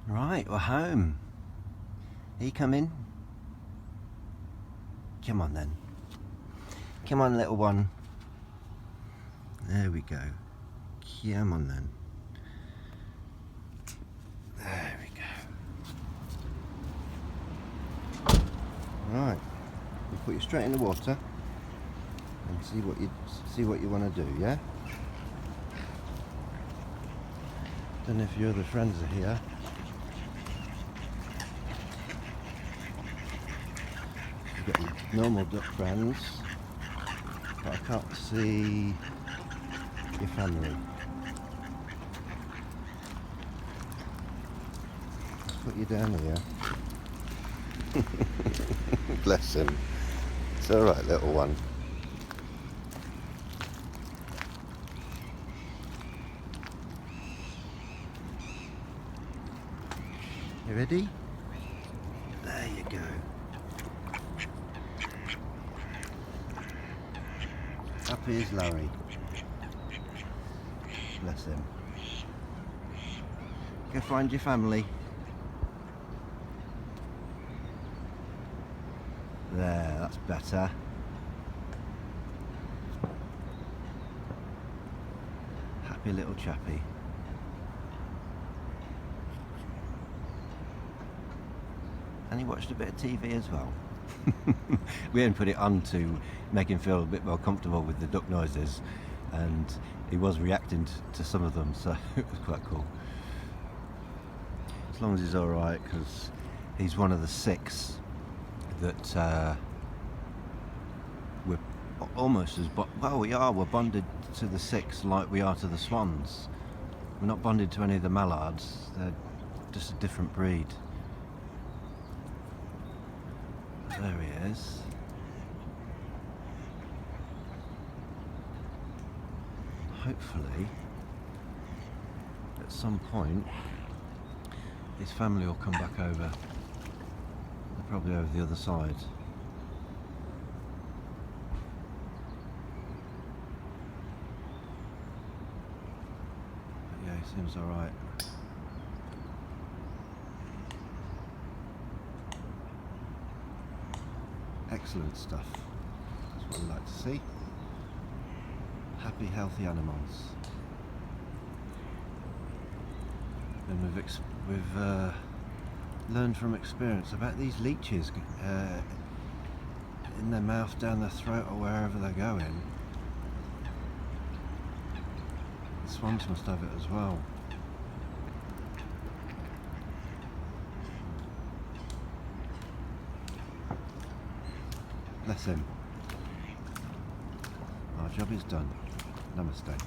Right, we're home. Are you coming? Come on then. Come on, little one. There we go. Come on then. There we go. Right. We'll put you straight in the water and see what you want to do, yeah? Don't know if your other friends are here. You've got your normal duck friends, but I can't see your family. Let's put you down here. Bless him. It's alright, little one. You ready? There you go. Happy as Larry. Bless him. Go find your family. There, that's better. Happy little chappy. And he watched a bit of TV as well. We hadn't put it on to make him feel a bit more comfortable with the duck noises, and he was reacting to some of them, so it was quite cool. As long as he's alright, because he's one of the 6 that we're almost as we're bonded to the 6 like we are to the swans. We're not bonded to any of the mallards, they're just a different breed. There he is. Hopefully, at some point, his family will come back over. They're probably over the other side. But yeah, he seems alright. Excellent stuff. That's what we like to see. Happy, healthy animals. And we've learned from experience about these leeches in their mouth, down their throat, or wherever they're going. The swans must have it as well. Bless him. Our job is done. Namaste.